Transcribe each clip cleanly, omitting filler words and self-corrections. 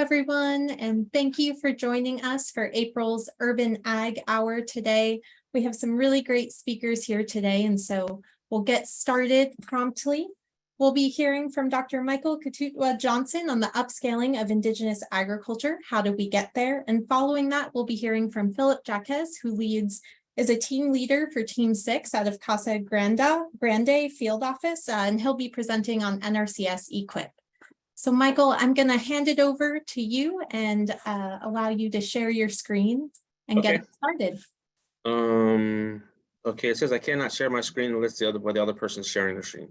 everyone, and thank you for joining us for April's Urban Ag Hour today. We have some really great speakers here today, and so we'll get started promptly. We'll be hearing from Dr. Michael Kotutwa Johnson on the upscaling of Indigenous agriculture. How did we get there? And following that, we'll be hearing from Phillip Jacquez, who is a team leader for Team 6 out of Casa Grande Field Office, and he'll be presenting on NRCS EQIP. So Michael, I'm going to hand it over to you and allow you to share your screen and get it started. Okay, it says I cannot share my screen unless the other person's sharing their screen.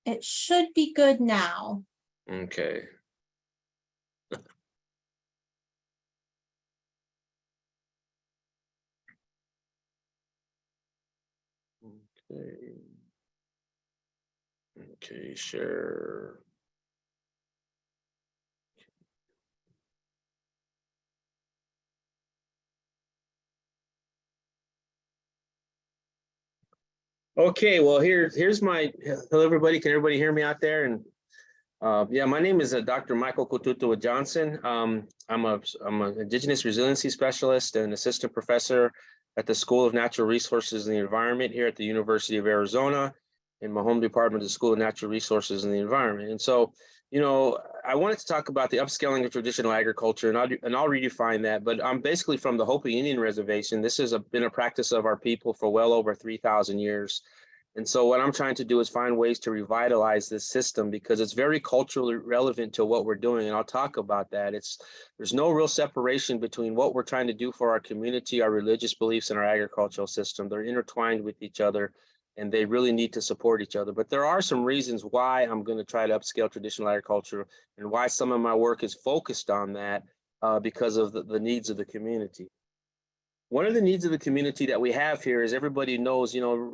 It should be good now. Okay. Okay, share. Okay, well, here's my, hello everybody, can everybody hear me out there? And yeah, my name is Dr. Michael Kotutwa Johnson. I'm an Indigenous Resiliency Specialist and Assistant Professor at the School of Natural Resources and the Environment here at the University of Arizona in my home department of the School of Natural Resources and the Environment. And so, you know, I wanted to talk about the upscaling of traditional agriculture, and I'll redefine that, but I'm basically from the Hopi Indian Reservation. This has been a practice of our people for well over 3,000 years. And so what I'm trying to do is find ways to revitalize this system because it's very culturally relevant to what we're doing. And I'll talk about that. There's no real separation between what we're trying to do for our community, our religious beliefs, and our agricultural system. They're intertwined with each other, and they really need to support each other. But there are some reasons why I'm going to try to upscale traditional agriculture and why some of my work is focused on that because of the needs of the community. One of the needs of the community that we have here is everybody knows, you know,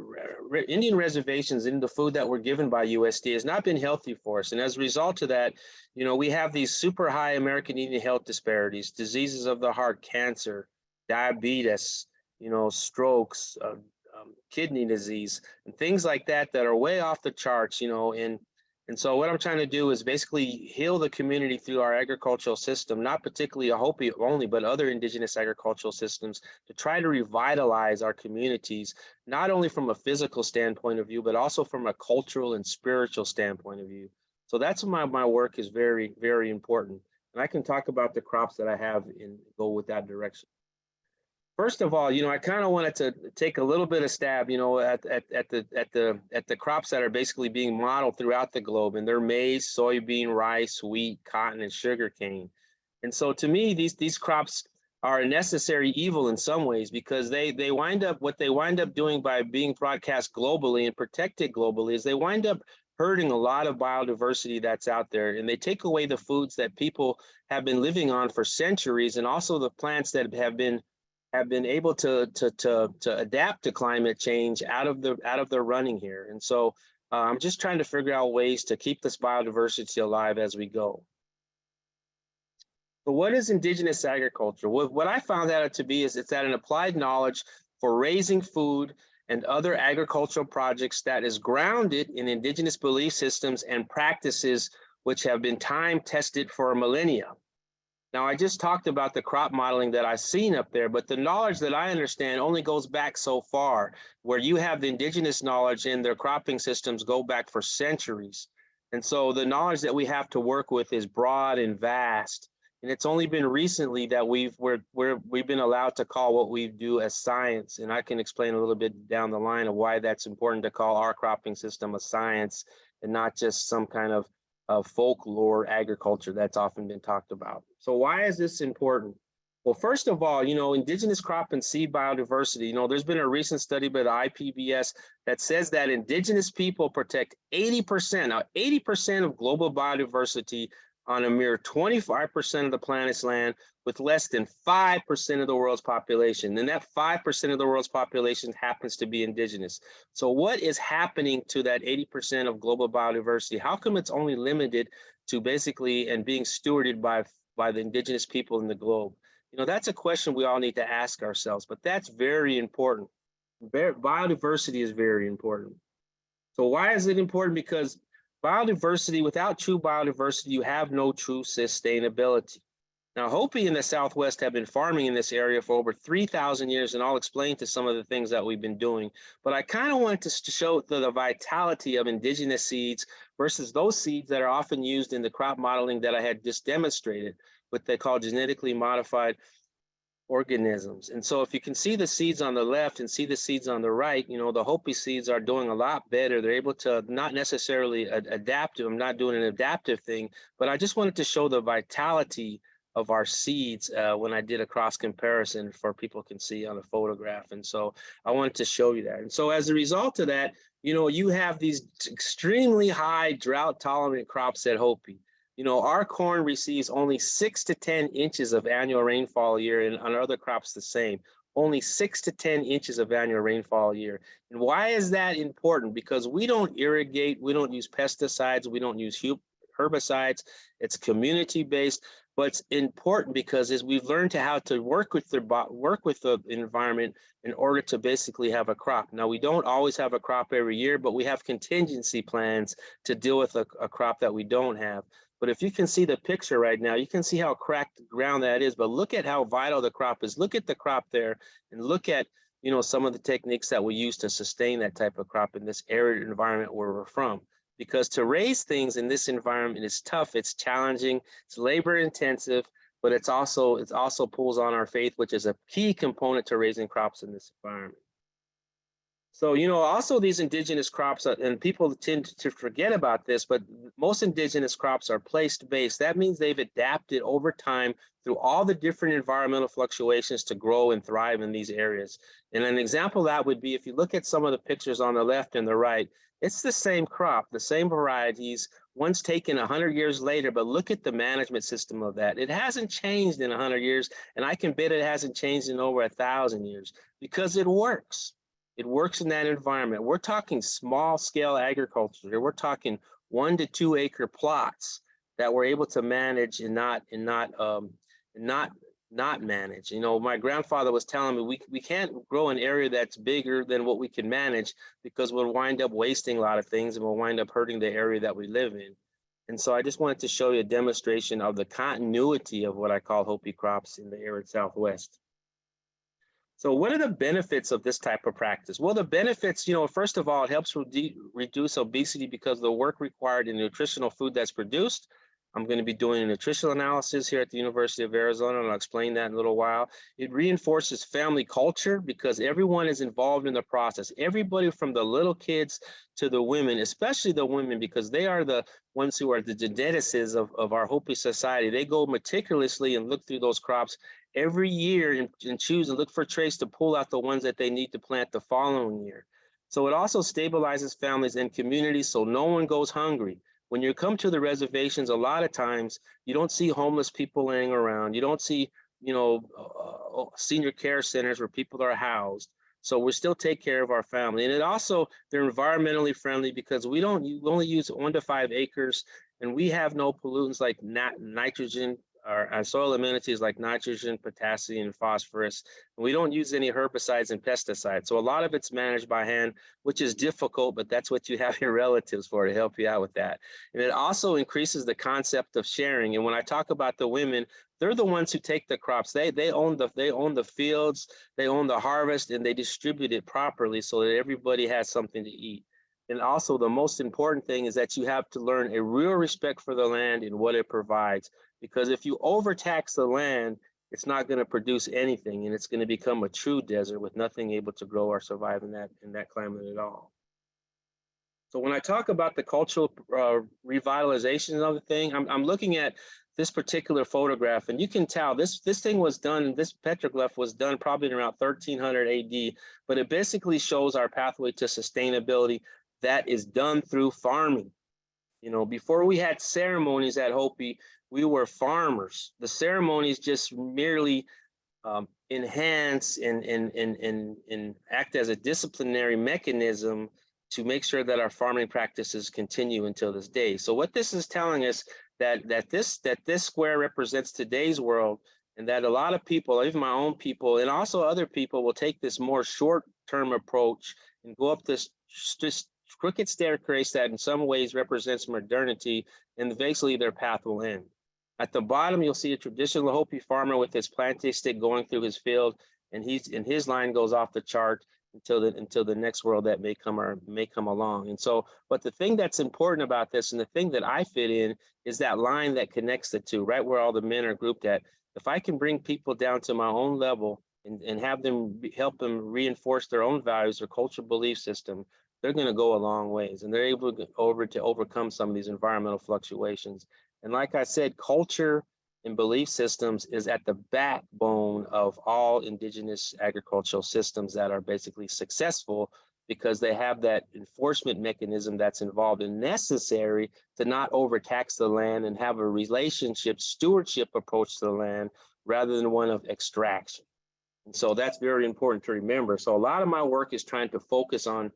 Indian reservations and the food that we're given by USDA has not been healthy for us. And as a result of that, you know, we have these super high American Indian health disparities, diseases of the heart, cancer, diabetes, you know, strokes, kidney disease, and things like that that are way off the charts, you know, and so what I'm trying to do is basically heal the community through our agricultural system, not particularly a Hopi only, but other indigenous agricultural systems to try to revitalize our communities, not only from a physical standpoint of view, but also from a cultural and spiritual standpoint of view. So that's why my work is very, very important. And I can talk about the crops that I have and go with that direction. First of all, you know, I kind of wanted to take a little bit of stab, you know, at the crops that are basically being modeled throughout the globe, and they're maize, soybean, rice, wheat, cotton, and sugarcane. And so, to me, these crops are a necessary evil in some ways because they wind up doing by being broadcast globally and protected globally is they wind up hurting a lot of biodiversity that's out there, and they take away the foods that people have been living on for centuries, and also the plants that have been able to adapt to climate change out of their running here. And so I'm just trying to figure out ways to keep this biodiversity alive as we go. But what is indigenous agriculture? What I found out to be is it's an applied knowledge for raising food and other agricultural projects that is grounded in indigenous belief systems and practices which have been time tested for millennia. Now, I just talked about the crop modeling that I've seen up there, but the knowledge that I understand only goes back so far, where you have the indigenous knowledge and their cropping systems go back for centuries. And so the knowledge that we have to work with is broad and vast. And it's only been recently that we've been allowed to call what we do as science. And I can explain a little bit down the line of why that's important to call our cropping system a science and not just some kind of folklore agriculture that's often been talked about. So why is this important? Well, first of all, you know, indigenous crop and seed biodiversity, you know, there's been a recent study by the IPBS that says that indigenous people protect 80%, now 80% of global biodiversity on a mere 25% of the planet's land with less than 5% of the world's population. And that 5% of the world's population happens to be indigenous. So what is happening to that 80% of global biodiversity? How come it's only limited to basically and being stewarded by the indigenous people in the globe? You know, that's a question we all need to ask ourselves, but that's very important. Biodiversity is very important. So why is it important? Because biodiversity, without true biodiversity, you have no true sustainability. Now, Hopi in the Southwest have been farming in this area for over 3,000 years, and I'll explain to some of the things that we've been doing. But I kind of wanted to show the vitality of indigenous seeds versus those seeds that are often used in the crop modeling that I had just demonstrated, what they call genetically modified organisms. And so if you can see the seeds on the left and see the seeds on the right, you know, the Hopi seeds are doing a lot better. They're able to not necessarily adapt to, I'm not doing an adaptive thing, but I just wanted to show the vitality of our seeds when I did a cross comparison for people can see on the photograph. And so I wanted to show you that. And so as a result of that, you know, you have these extremely high drought tolerant crops at Hopi. You know, our corn receives only 6 to 10 inches of annual rainfall a year, and on other crops the same. Only 6 to 10 inches of annual rainfall a year. And why is that important? Because we don't irrigate, we don't use pesticides, we don't use herbicides. It's community-based, but it's important because as we've learned to how to work with the environment in order to basically have a crop. Now, we don't always have a crop every year, but we have contingency plans to deal with a crop that we don't have. But if you can see the picture right now, you can see how cracked the ground that is, but look at how vital the crop is. Look at the crop there and look at, you know, some of the techniques that we use to sustain that type of crop in this arid environment where we're from. Because to raise things in this environment is tough, it's challenging, it's labor intensive, but it's also pulls on our faith, which is a key component to raising crops in this environment. So, you know, also these indigenous crops, and people tend to forget about this, but most indigenous crops are place-based. That means they've adapted over time through all the different environmental fluctuations to grow and thrive in these areas. And an example of that would be if you look at some of the pictures on the left and the right, it's the same crop, the same varieties, one's taken 100 years later, but look at the management system of that. It hasn't changed in 100 years, and I can bet it hasn't changed in over 1,000 years because it works. It works in that environment. We're talking small scale agriculture. We're talking 1 to 2 acre plots that we're able to manage and not manage. You know, my grandfather was telling me we can't grow an area that's bigger than what we can manage because we'll wind up wasting a lot of things and we'll wind up hurting the area that we live in. And so I just wanted to show you a demonstration of the continuity of what I call Hopi crops in the arid Southwest. So what are the benefits of this type of practice? Well, the benefits, you know, first of all, it helps reduce obesity because of the work required in nutritional food that's produced. I'm going to be doing a nutritional analysis here at the University of Arizona, and I'll explain that in a little while. It reinforces family culture because everyone is involved in the process. Everybody from the little kids to the women, especially the women, because they are the ones who are the geneticists of our Hopi society. They go meticulously and look through those crops every year and choose and look for traits to pull out the ones that they need to plant the following year. So it also stabilizes families and communities so no one goes hungry. When you come to the reservations, a lot of times you don't see homeless people laying around. You don't see, you know, senior care centers where people are housed. So we still take care of our family. And it also, they're environmentally friendly because we only use 1 to 5 acres and we have no pollutants like nitrogen, our soil amenities like nitrogen, potassium, and phosphorus. And we don't use any herbicides and pesticides. So a lot of it's managed by hand, which is difficult, but that's what you have your relatives for to help you out with that. And it also increases the concept of sharing. And when I talk about the women, they're the ones who take the crops. They own the fields, they own the harvest, and they distribute it properly so that everybody has something to eat. And also the most important thing is that you have to learn a real respect for the land and what it provides. Because if you overtax the land, it's not going to produce anything and it's going to become a true desert with nothing able to grow or survive in that climate at all. So when I talk about the cultural revitalization of the thing, I'm looking at this particular photograph, and you can tell this thing was done, this petroglyph was done probably around 1300 AD, but it basically shows our pathway to sustainability that is done through farming. You know, before we had ceremonies at Hopi, we were farmers. The ceremonies just merely enhance and act as a disciplinary mechanism to make sure that our farming practices continue until this day. So what this is telling us that this square represents today's world, and that a lot of people, even my own people, and also other people will take this more short-term approach and go up this crooked staircase that in some ways represents modernity, and eventually their path will end. At the bottom, you'll see a traditional Hopi farmer with his planting stick going through his field, and his line goes off the chart until the next world that may come along. And so, but the thing that's important about this, and the thing that I fit in, is that line that connects the two, right where all the men are grouped at. If I can bring people down to my own level and have them help them reinforce their own values, their cultural belief system, they're going to go a long ways, and they're able to overcome some of these environmental fluctuations. And like I said, culture and belief systems is at the backbone of all indigenous agricultural systems that are basically successful, because they have that enforcement mechanism that's involved and necessary to not overtax the land and have a stewardship approach to the land rather than one of extraction. And so that's very important to remember. So a lot of my work is trying to focus on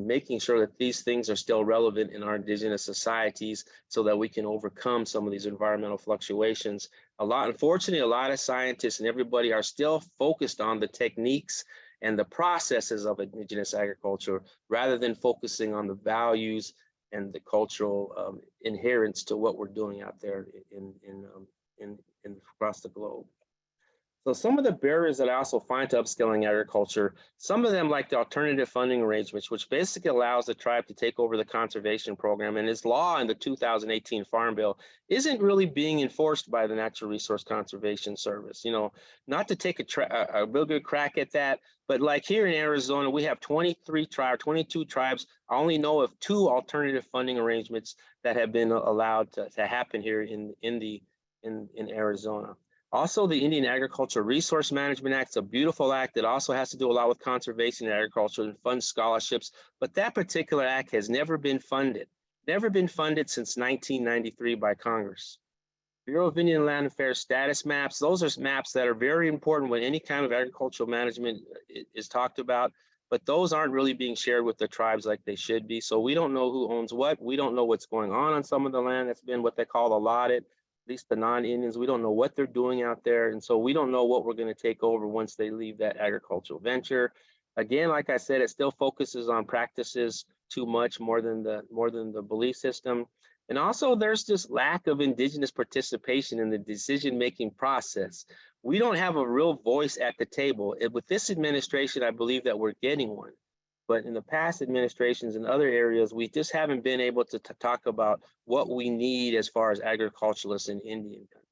making sure that these things are still relevant in our indigenous societies so that we can overcome some of these environmental fluctuations. Unfortunately, a lot of scientists and everybody are still focused on the techniques and the processes of indigenous agriculture rather than focusing on the values and the cultural inherence to what we're doing out there in across the globe. So some of the barriers that I also find to upscaling agriculture, some of them like the alternative funding arrangements, which basically allows the tribe to take over the conservation program, and its law in the 2018 Farm Bill isn't really being enforced by the Natural Resource Conservation Service. You know, not to take a real good crack at that, but like here in Arizona, we have 22 tribes. I only know of 2 alternative funding arrangements that have been allowed to happen here in Arizona. Also, the Indian Agricultural Resource Management Act is a beautiful act that also has to do a lot with conservation and agriculture and funds scholarships, but that particular act has never been funded since 1993 by Congress. Bureau of Indian Land Affairs status maps, those are maps that are very important when any kind of agricultural management is talked about, but those aren't really being shared with the tribes like they should be. So we don't know who owns what. We don't know what's going on some of the land that's been what they call allotted. At least the non-Indians, we don't know what they're doing out there. And so we don't know what we're going to take over once they leave that agricultural venture. Again, like I said, it still focuses on practices too much more than the belief system. And also there's this lack of indigenous participation in the decision-making process. We don't have a real voice at the table. With this administration, I believe that we're getting one. But in the past administrations and other areas, we just haven't been able to talk about what we need as far as agriculturalists in Indian country.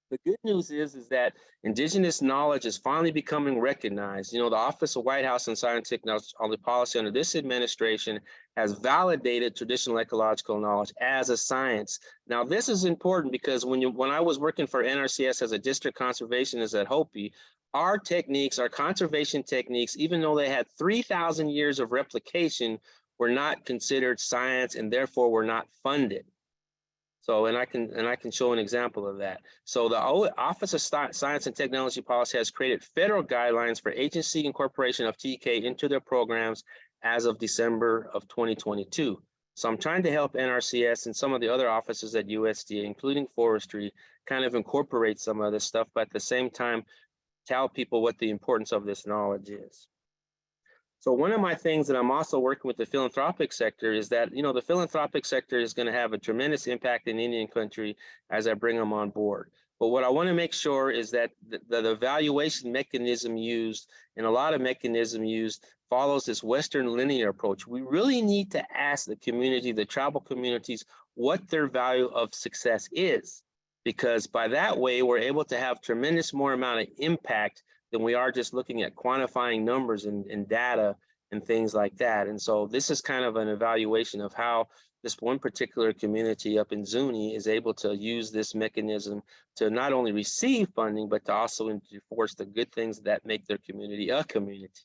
The good news is that indigenous knowledge is finally becoming recognized. You know, the Office of White House and Scientific Technology Policy under this administration has validated traditional ecological knowledge as a science. Now, this is important because when I was working for NRCS as a district conservationist at Hopi, our techniques, our conservation techniques, even though they had 3,000 years of replication, were not considered science and therefore were not funded. So, and I can show an example of that. So the Office of Science and Technology Policy has created federal guidelines for agency incorporation of TK into their programs as of December of 2022. So I'm trying to help NRCS and some of the other offices at USDA, including forestry, kind of incorporate some of this stuff, but at the same time, tell people what the importance of this knowledge is. So one of my things that I'm also working with the philanthropic sector is that, you know, the philanthropic sector is going to have a tremendous impact in Indian country as I bring them on board. But what I want to make sure is that the evaluation mechanism used, and a lot of mechanism used, follows this Western linear approach. We really need to ask the community, the tribal communities, what their value of success is, because by that way, we're able to have tremendous more amount of impact than we are just looking at quantifying numbers and data and things like that. And so this is kind of an evaluation of how this one particular community up in Zuni is able to use this mechanism to not only receive funding, but to also enforce the good things that make their community a community.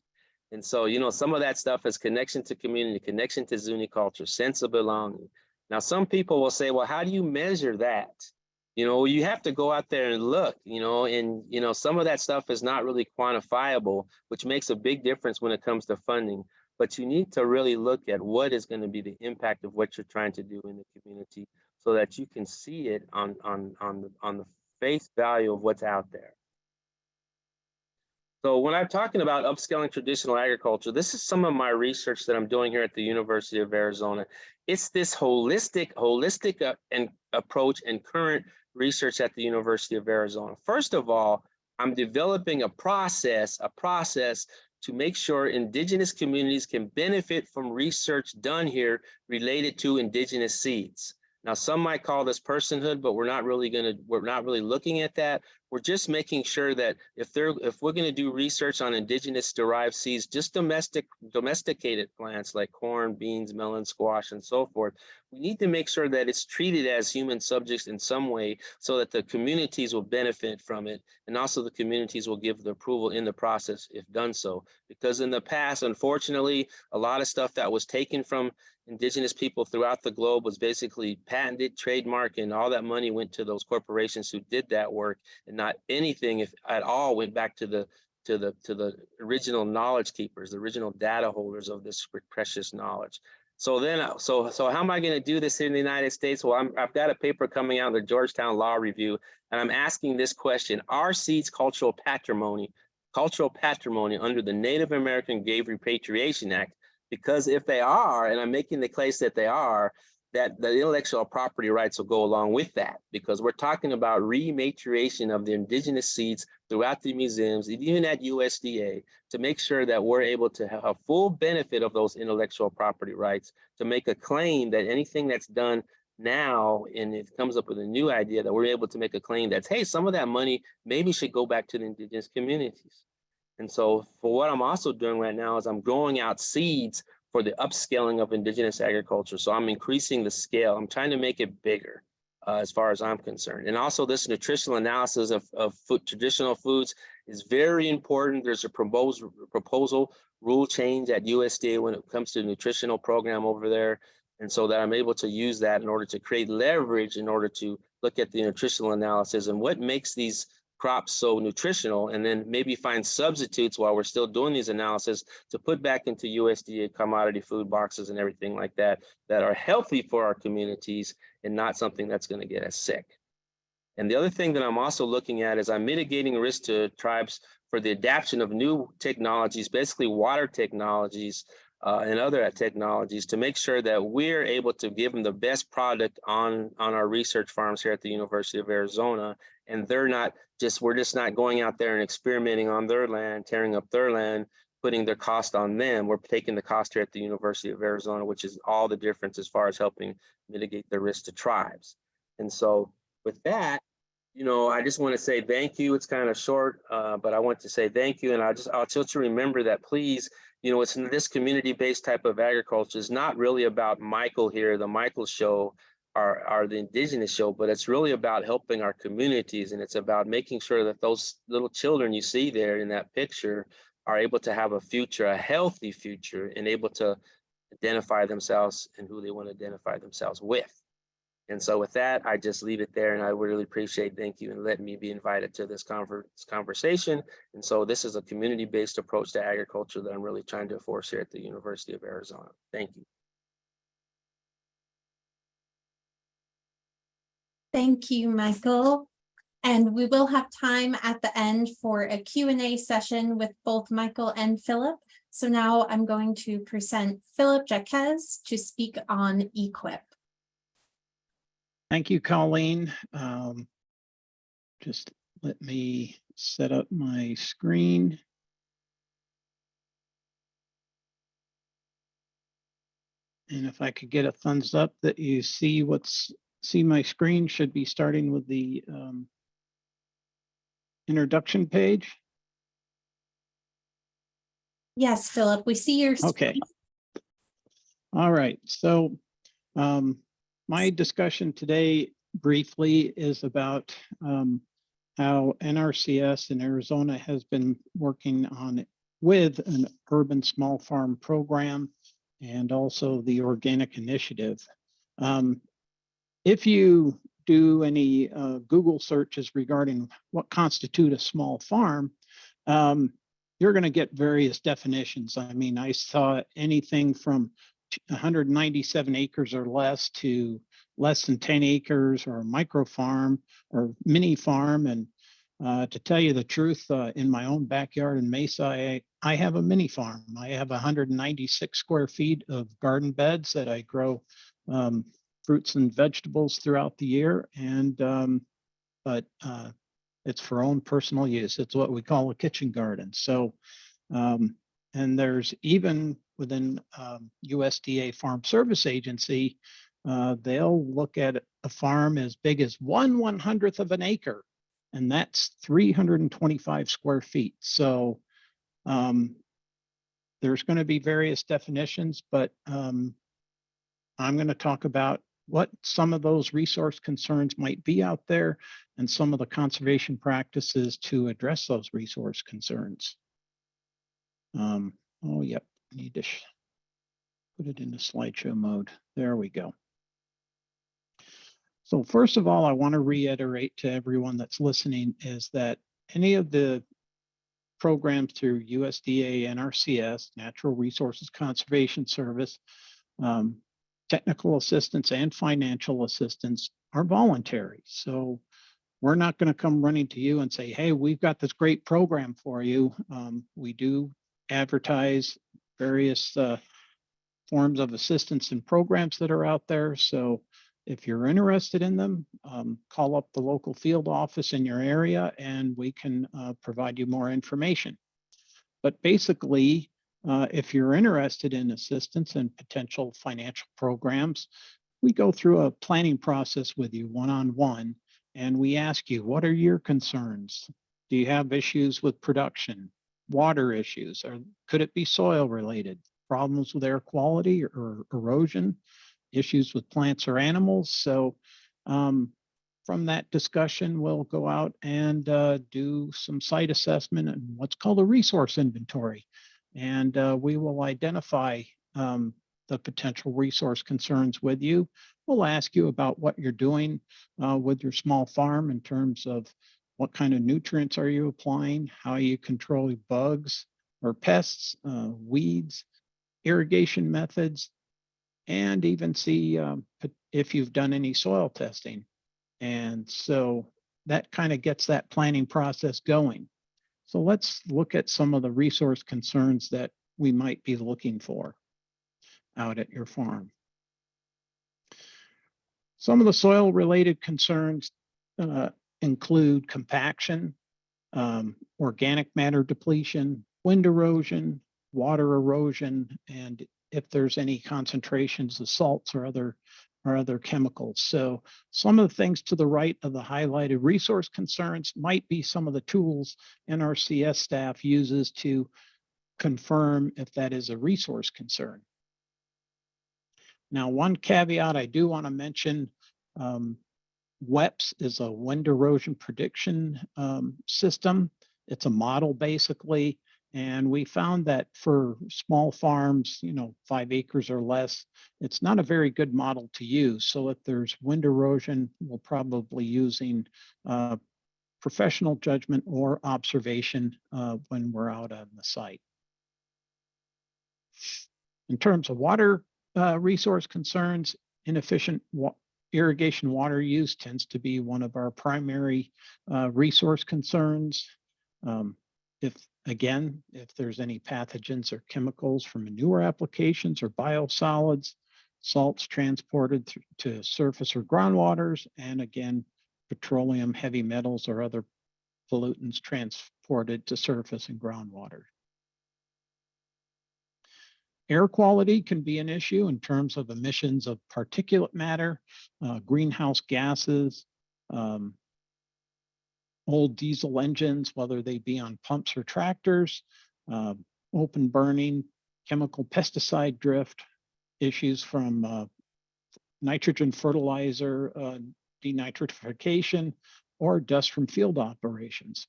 And so, you know, some of that stuff is connection to community, connection to Zuni culture, sense of belonging. Now, some people will say, well, how do you measure that? You know, you have to go out there and look, you know, and, you know, some of that stuff is not really quantifiable, which makes a big difference when it comes to funding. But you need to really look at what is going to be the impact of what you're trying to do in the community so that you can see it on the face value of what's out there. So when I'm talking about upscaling traditional agriculture, this is some of my research that I'm doing here at the University of Arizona. It's this holistic and approach and current research at the University of Arizona. First of all, I'm developing a process to make sure indigenous communities can benefit from research done here related to indigenous seeds. Now, some might call this personhood, but we're not really looking at that. We're just making sure that if we're going to do research on indigenous derived seeds, just domesticated plants like corn, beans, melon, squash, and so forth, we need to make sure that it's treated as human subjects in some way so that the communities will benefit from it. And also the communities will give the approval in the process if done so. Because in the past, unfortunately, a lot of stuff that was taken from indigenous people throughout the globe was basically patented, trademarked, and all that money went to those corporations who did that work, and not anything, if at all, went back to the original knowledge keepers, the original data holders of this precious knowledge. So how am I going to do this in the United States? Well, I've got a paper coming out in the Georgetown Law Review, and I'm asking this question: are seeds cultural patrimony under the Native American Game Repatriation Act? Because if they are, and I'm making the case that they are, that the intellectual property rights will go along with that, because we're talking about rematriation of the indigenous seeds throughout the museums, even at USDA, to make sure that we're able to have a full benefit of those intellectual property rights, to make a claim that anything that's done now, and it comes up with a new idea, that we're able to make a claim that's, hey, some of that money maybe should go back to the indigenous communities. And so for what I'm also doing right now is I'm growing out seeds for the upscaling of indigenous agriculture. So I'm increasing the scale. I'm trying to make it bigger as far as I'm concerned. And also this nutritional analysis of traditional foods is very important. There's a proposal rule change at USDA when it comes to the nutritional program over there. And so that I'm able to use that in order to create leverage, in order to look at the nutritional analysis and what makes these crops so nutritional, and then maybe find substitutes while we're still doing these analysis to put back into USDA commodity food boxes and everything like that, that are healthy for our communities and not something that's going to get us sick. And the other thing that I'm also looking at is I'm mitigating risk to tribes for the adoption of new technologies, basically water technologies and other technologies, to make sure that we're able to give them the best product on our research farms here at the University of Arizona. And we're just not going out there and experimenting on their land, tearing up their land, putting their cost on them. We're taking the cost here at the University of Arizona, which is all the difference as far as helping mitigate the risk to tribes. And so with that, I just want to say thank you. It's kind of short, but I want to say thank you. And I'll just remember that, please, it's in this community-based type of agriculture. It's not really about Michael here, the Michael show, or the indigenous show, but it's really about helping our communities. And it's about making sure that those little children you see there in that picture are able to have a future, a healthy future, and able to identify themselves and who they want to identify themselves with. And so with that, I just leave it there, and I really appreciate, thank you, and letting me be invited to this conversation. And so this is a community-based approach to agriculture that I'm really trying to enforce here at the University of Arizona. Thank you. Thank you, Michael. And we will have time at the end for a Q&A session with both Michael and Phillip. So now I'm going to present Phillip Jacquez to speak on EQIP. Thank you, Colleen. Just let me set up my screen. And if I could get a thumbs up that you see my screen, should be starting with the introduction page. Yes, Phillip, we see your screen. Okay. All right. So my discussion today briefly is about how NRCS in Arizona has been working with an urban small farm program and also the organic initiative. If you do any Google searches regarding what constitute a small farm, you're going to get various definitions. I mean, I saw anything from 197 acres or less to less than 10 acres, or a micro farm or mini farm. And To tell you the truth, in my own backyard in Mesa, I have a mini farm. I have 196 square feet of garden beds that I grow fruits and vegetables throughout the year. But it's for own personal use. It's what we call a kitchen garden. So, and there's even within USDA Farm Service Agency, they'll look at a farm as big as 1/100th of an acre, and that's 325 square feet. So there's going to be various definitions, but I'm going to talk about what some of those resource concerns might be out there and some of the conservation practices to address those resource concerns. Oh, yep, need to put it into slideshow mode. There we go. So first of all, I want to reiterate to everyone that's listening is that any of the programs through USDA, NRCS, Natural Resources Conservation Service, technical assistance and financial assistance are voluntary. So we're not going to come running to you and say, hey, we've got this great program for you. We do advertise various forms of assistance and programs that are out there. So if you're interested in them, call up the local field office in your area and we can provide you more information. But basically, if you're interested in assistance and potential financial programs, we go through a planning process with you one-on-one, and we ask you, what are your concerns? Do you have issues with production, water issues, or could it be soil related, problems with air quality or erosion, issues with plants or animals? So from that discussion, we'll go out and do some site assessment and what's called a resource inventory. And we will identify the potential resource concerns with you. We'll ask you about what you're doing with your small farm in terms of what kind of nutrients are you applying, how you control bugs or pests, weeds, irrigation methods, and even see if you've done any soil testing. And so that kind of gets that planning process going. So let's look at some of the resource concerns that we might be looking for out at your farm. Some of the soil related concerns include compaction, organic matter depletion, wind erosion, water erosion, and if there's any concentrations of salts or other chemicals. So some of the things to the right of the highlighted resource concerns might be some of the tools NRCS staff uses to confirm if that is a resource concern. Now, one caveat I do want to mention, WEPS is a wind erosion prediction system. It's a model basically. And we found that for small farms, 5 acres or less, it's not a very good model to use. So if there's wind erosion, we're probably using professional judgment or observation when we're out on the site. In terms of water resource concerns, inefficient irrigation water use tends to be one of our primary resource concerns. If there's any pathogens or chemicals from manure applications or biosolids, salts transported to surface or groundwaters, and again, petroleum, heavy metals, or other pollutants transported to surface and groundwater. Air quality can be an issue in terms of emissions of particulate matter, greenhouse gases, old diesel engines, whether they be on pumps or tractors, open burning, chemical pesticide drift, issues from nitrogen fertilizer denitrification, or dust from field operations.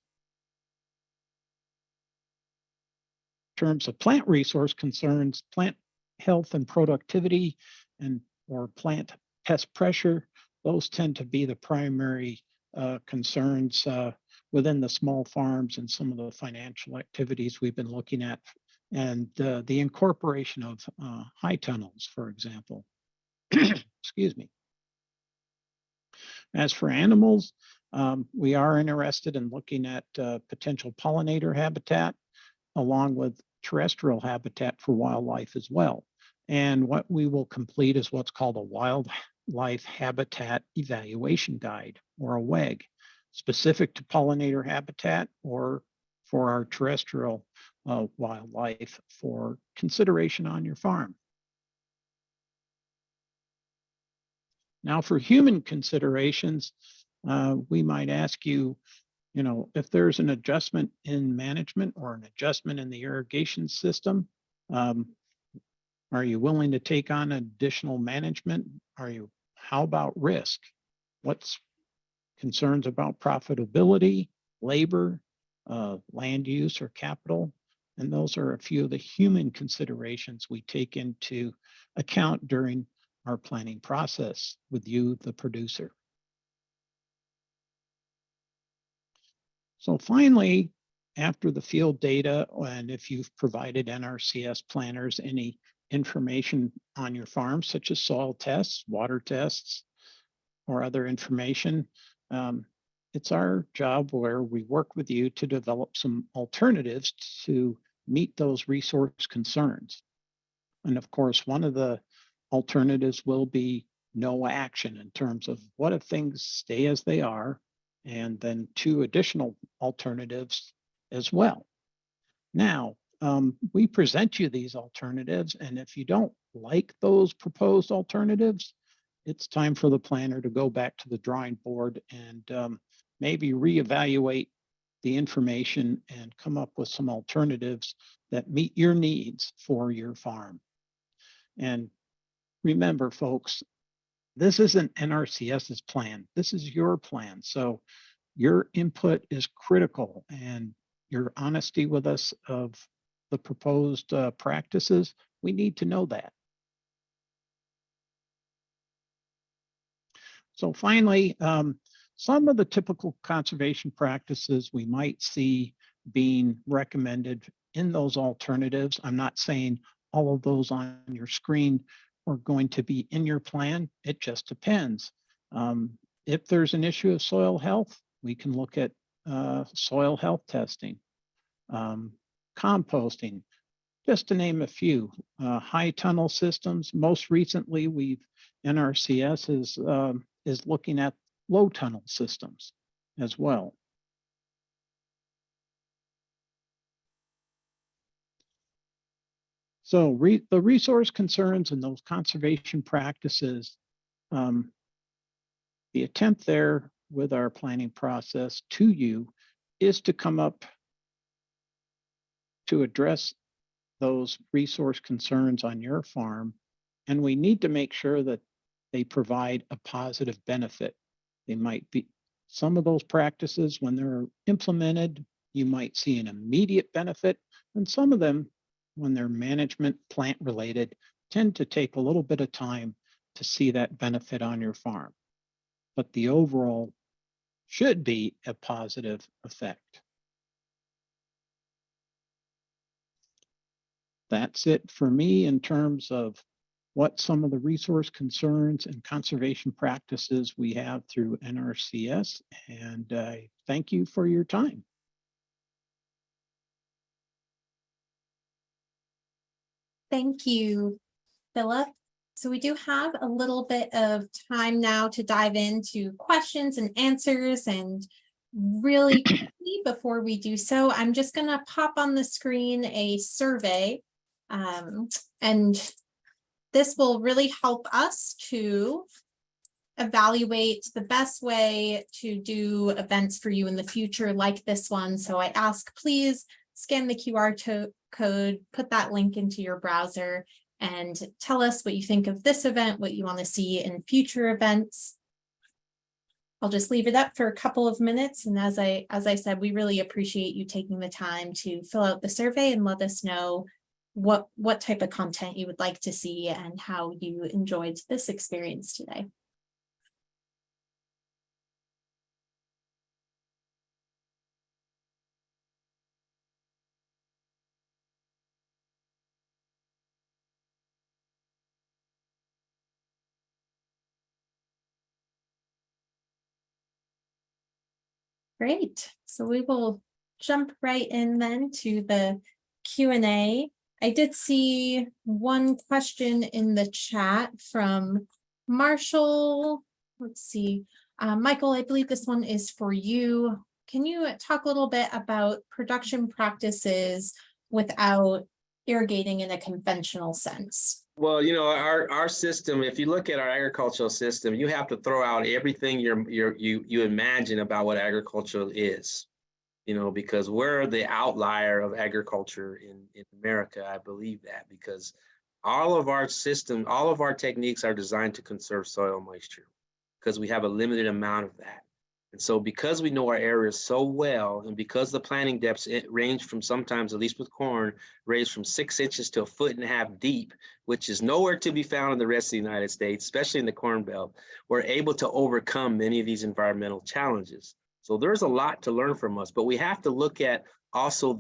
In terms of plant resource concerns, plant health and productivity or plant pest pressure, those tend to be the primary concerns within the small farms and some of the financial activities we've been looking at, and the incorporation of high tunnels, for example. Excuse me. As for animals, We are interested in looking at potential pollinator habitat along with terrestrial habitat for wildlife as well. And what we will complete is what's called a wildlife habitat evaluation guide, or a WEG, specific to pollinator habitat or for our terrestrial wildlife for consideration on your farm. Now for human considerations, we might ask you, if there's an adjustment in management or an adjustment in the irrigation system, are you willing to take on additional management? How about risk? What's concerns about profitability, labor, land use, or capital? And those are a few of the human considerations we take into account during our planning process with you, the producer. So finally, after the field data, and if you've provided NRCS planners any information on your farm, such as soil tests, water tests, or other information, it's our job where we work with you to develop some alternatives to meet those resource concerns. And of course, one of the alternatives will be no action in terms of what if things stay as they are, and then 2 additional alternatives as well. Now, we present you these alternatives, and if you don't like those proposed alternatives, it's time for the planner to go back to the drawing board and maybe reevaluate the information and come up with some alternatives that meet your needs for your farm. And remember, folks, this isn't NRCS's plan. This is your plan. So your input is critical, and your honesty with us of the proposed practices, we need to know that. So finally, some of the typical conservation practices we might see being recommended in those alternatives. I'm not saying all of those on your screen are going to be in your plan. It just depends. If there's an issue of soil health, we can look at soil health testing, composting, just to name a few. High tunnel systems. Most recently, NRCS is looking at low tunnel systems as well. So the resource concerns and those conservation practices, the attempt there with our planning process to you is to come up to address those resource concerns on your farm. And we need to make sure that they provide a positive benefit. They might be some of those practices, when they're implemented, you might see an immediate benefit, and some of them, when they're management plant related, tend to take a little bit of time to see that benefit on your farm. But the overall should be a positive effect. That's it for me in terms of what some of the resource concerns and conservation practices we have through NRCS. And I thank you for your time. Thank you, Phillip. So we do have a little bit of time now to dive into questions and answers, and really quickly before we do so, I'm just going to pop on the screen a survey, and this will really help us to evaluate the best way to do events for you in the future like this one. So I ask, please scan the QR code, put that link into your browser, and tell us what you think of this event, what you want to see in future events. I'll just leave it up for a couple of minutes. And as I said, we really appreciate you taking the time to fill out the survey and let us know what type of content you would like to see and how you enjoyed this experience today. Great. So we will jump right in then to the Q&A. I did see one question in the chat from Marshall. Let's see. Michael, I believe this one is for you. Can you talk a little bit about production practices without irrigating in a conventional sense? Well, you know, our system, if you look at our agricultural system, you have to throw out everything you imagine about what agriculture is, you know, because we're the outlier of agriculture in America. I believe that because all of our system, all of our techniques are designed to conserve soil moisture because we have a limited amount of that. And so because we know our areas so well, and because the planting depths range from sometimes, at least with corn, range from 6 inches to 1.5 feet deep, which is nowhere to be found in the rest of the United States, especially in the Corn Belt, we're able to overcome many of these environmental challenges. So there's a lot to learn from us, but we have to look at also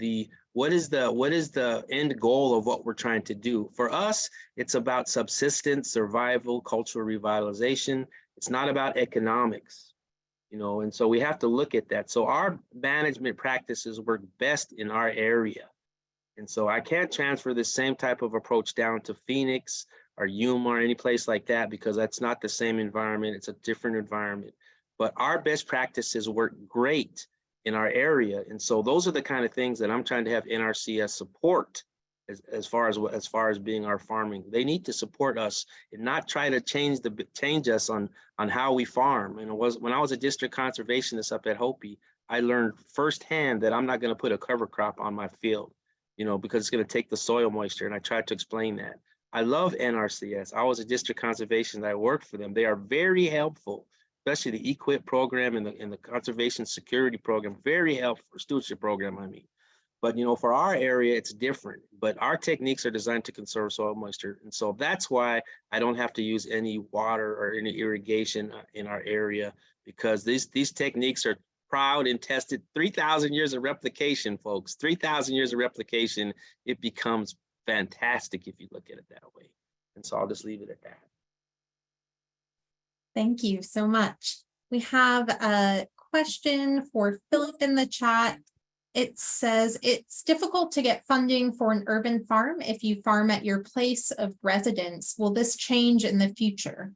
what is the end goal of what we're trying to do. For us, it's about subsistence, survival, cultural revitalization. It's not about economics. You know, and so we have to look at that. So our management practices work best in our area. And so I can't transfer the same type of approach down to Phoenix or Yuma or any place like that, because that's not the same environment. It's a different environment. But our best practices work great in our area. And so those are the kind of things that I'm trying to have NRCS support as far as being our farming. They need to support us and not try to change us on how we farm. And when I was a district conservationist up at Hopi, I learned firsthand that I'm not going to put a cover crop on my field, you know, because it's going to take the soil moisture. And I tried to explain that. I love NRCS. I was a district conservationist. I worked for them. They are very helpful, especially the EQIP program and the conservation security program. Very helpful, stewardship program, I mean. But, you know, for our area, it's different. But our techniques are designed to conserve soil moisture. And so that's why I don't have to use any water or any irrigation in our area, because these techniques are proud and tested. 3,000 years of replication, folks. 3,000 years of replication. It becomes fantastic if you look at it that way. And so I'll just leave it at that. Thank you so much. We have a question for Phillip in the chat. It says it's difficult to get funding for an urban farm if you farm at your place of residence. Will this change in the future?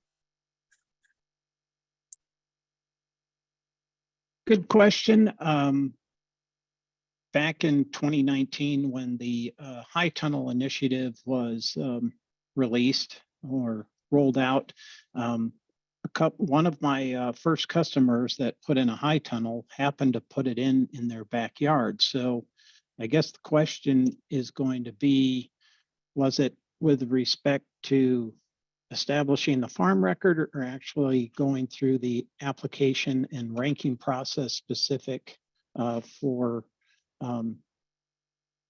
Good question. Back in 2019, when the High Tunnel Initiative was released or rolled out, one of my first customers that put in a high tunnel happened to put it in their backyard. So I guess the question is going to be, was it with respect to establishing the farm record or actually going through the application and ranking process specific for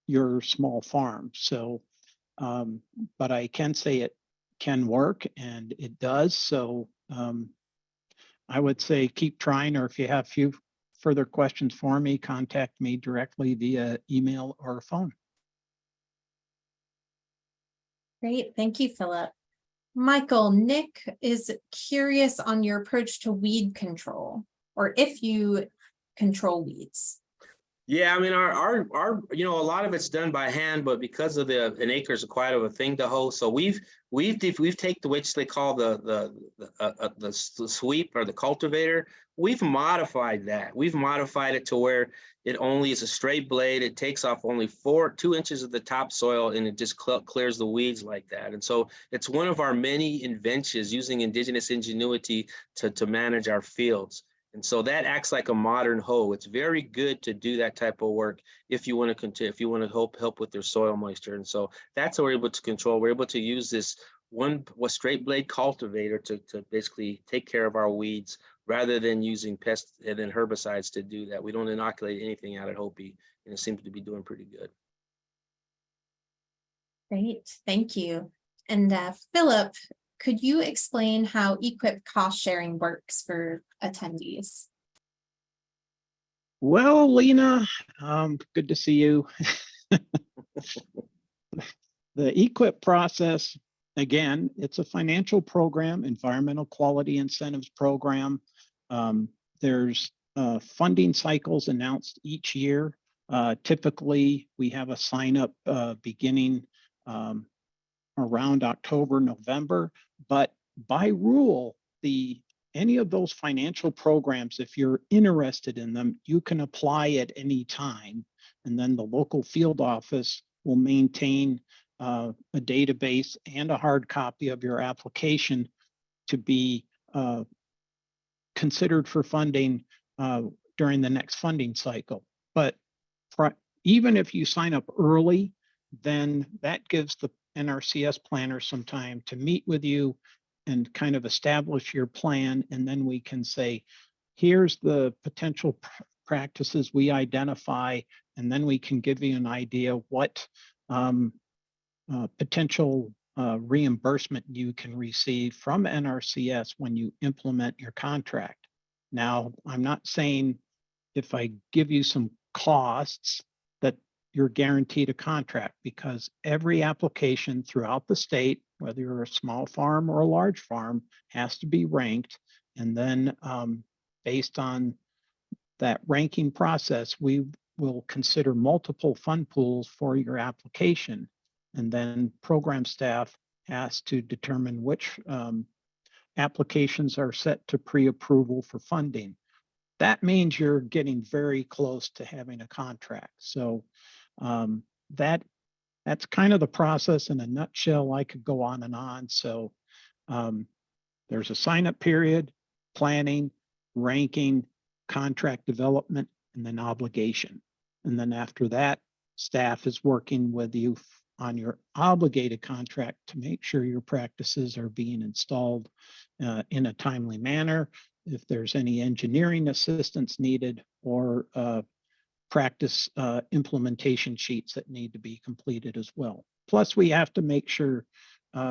your small farm? So, but I can say it can work, and it does. So I would say keep trying, or if you have few further questions for me, contact me directly via email or phone. Great, thank you, Phillip. Michael, Nick is curious on your approach to weed control, or if you control weeds. Yeah, I mean, our you know, a lot of it's done by hand, but because of an acre is quite of a thing to hoe, so we've taken which they call the sweep or the cultivator. We've modified that. We've modified it to where it only is a straight blade. It takes off only 2 inches of the topsoil, and it just clears the weeds like that. And so it's one of our many inventions using indigenous ingenuity to manage our fields. And so that acts like a modern hoe. It's very good to do that type of work if you want to continue, if you want to help with their soil moisture. And so that's how we're able to control. We're able to use this straight blade cultivator to basically take care of our weeds rather than using pests and then herbicides to do that. We don't inoculate anything out at Hopi, and it seems to be doing pretty good. Great, thank you. And Phillip, could you explain how EQIP cost sharing works for attendees? Well, Lena, good to see you. The EQIP process, again, it's a financial program, environmental quality incentives program. There's funding cycles announced each year. Typically, we have a sign up beginning around October, November, but by rule, any of those financial programs, if you're interested in them, you can apply at any time. And then the local field office will maintain a database and a hard copy of your application to be considered for funding during the next funding cycle. But even if you sign up early, then that gives the NRCS planner some time to meet with you and kind of establish your plan. And then we can say, here's the potential practices we identify. And then we can give you an idea what potential reimbursement you can receive from NRCS when you implement your contract. Now, I'm not saying if I give you some costs that you're guaranteed a contract, because every application throughout the state, whether you're a small farm or a large farm, has to be ranked. And then based on that ranking process, we will consider multiple fund pools for your application. And then program staff has to determine which applications are set to pre-approval for funding. That means you're getting very close to having a contract. So that's kind of the process in a nutshell. I could go on and on. So there's a sign-up period, planning, ranking, contract development, and then obligation. And then after that, staff is working with you on your obligated contract to make sure your practices are being installed in a timely manner. If there's any engineering assistance needed, or practice implementation sheets that need to be completed as well. Plus, we have to make sure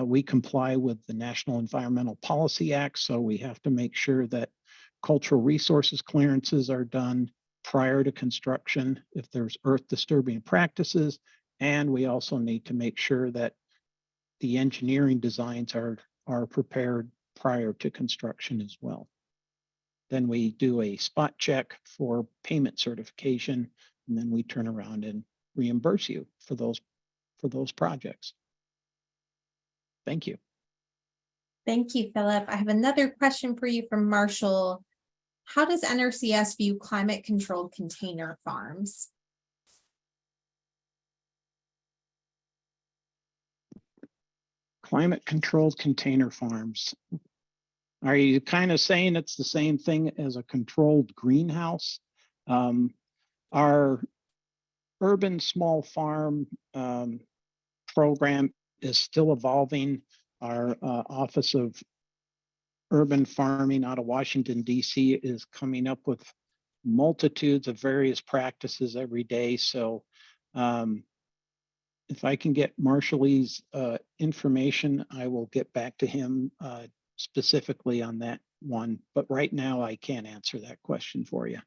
we comply with the National Environmental Policy Act. So we have to make sure that cultural resources clearances are done prior to construction if there's earth disturbing practices. And we also need to make sure that the engineering designs are prepared prior to construction as well. Then we do a spot check for payment certification, and then we turn around and reimburse you for those projects. Thank you. Thank you, Philip. I have another question for you from Marshall. How does NRCS view climate-controlled container farms? Climate-controlled container farms. Are you kind of saying it's the same thing as a controlled greenhouse? Our urban small farm program is still evolving. Our Office of Urban Farming out of Washington, D.C. is coming up with multitudes of various practices every day. So if I can get Marshall's information, I will get back to him specifically on that one. But right now, I can't answer that question for you.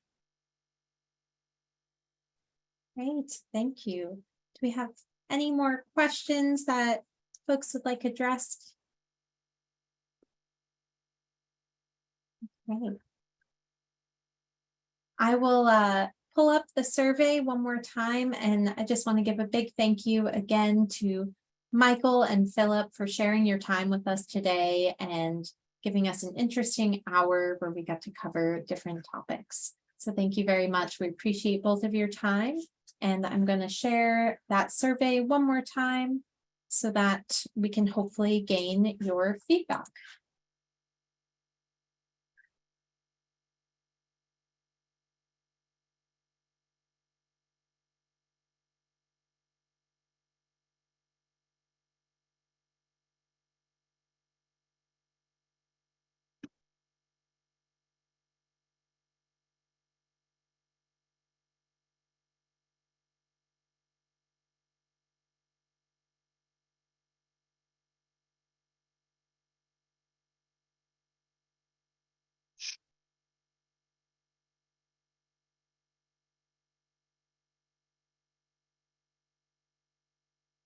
Great, thank you. Do we have any more questions that folks would like addressed? Great. I will pull up the survey one more time, and I just want to give a big thank you again to Michael and Philip for sharing your time with us today and giving us an interesting hour where we got to cover different topics. So thank you very much. We appreciate both of your time. And I'm going to share that survey one more time so that we can hopefully gain your feedback.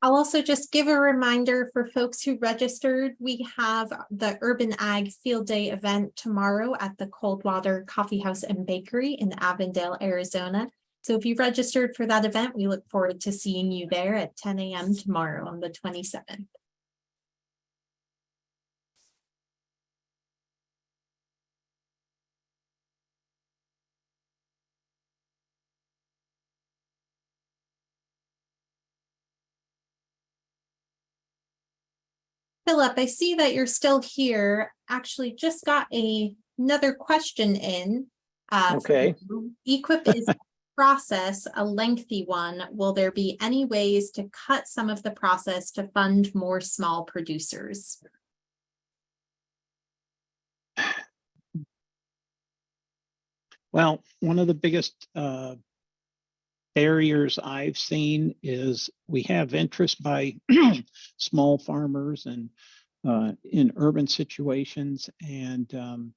I'll also just give a reminder for folks who registered, we have the Urban Ag Field Day event tomorrow at the Coldwater Coffee House and Bakery in Avondale, Arizona. So if you registered for that event, we look forward to seeing you there at 10 a.m. tomorrow on the 27th. Phillip, I see that you're still here. Actually, just got another question in. Okay. EQIP is a process, a lengthy one. Will there be any ways to cut some of the process to fund more small producers? Well, one of the biggest barriers I've seen is we have interest by small farmers and in urban situations. And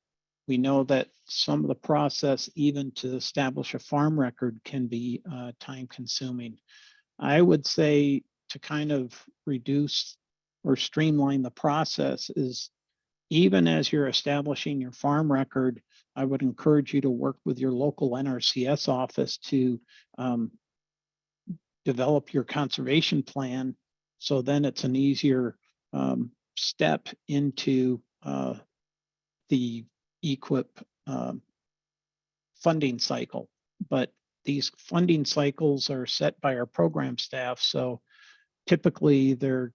we know that some of the process, even to establish a farm record, can be time consuming. I would say to kind of reduce or streamline the process is, even as you're establishing your farm record, I would encourage you to work with your local NRCS office to develop your conservation plan. So then it's an easier step into the EQIP funding cycle. But these funding cycles are set by our program staff. So typically they're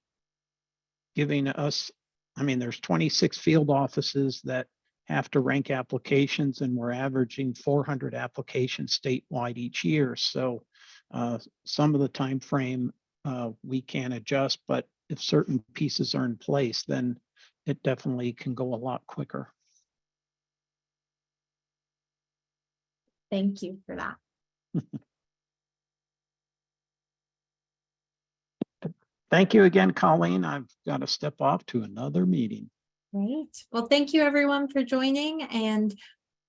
giving us, I mean, there's 26 field offices that have to rank applications, and we're averaging 400 applications statewide each year. So some of the time frame we can adjust, but if certain pieces are in place, then it definitely can go a lot quicker. Thank you for that. Thank you again, Colleen. I've got to step off to another meeting. Great. Well, thank you everyone for joining, and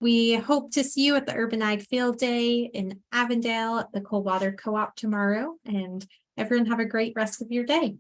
we hope to see you at the Urban Ag Field Day in Avondale at the Coldwater Co-op tomorrow. And everyone have a great rest of your day.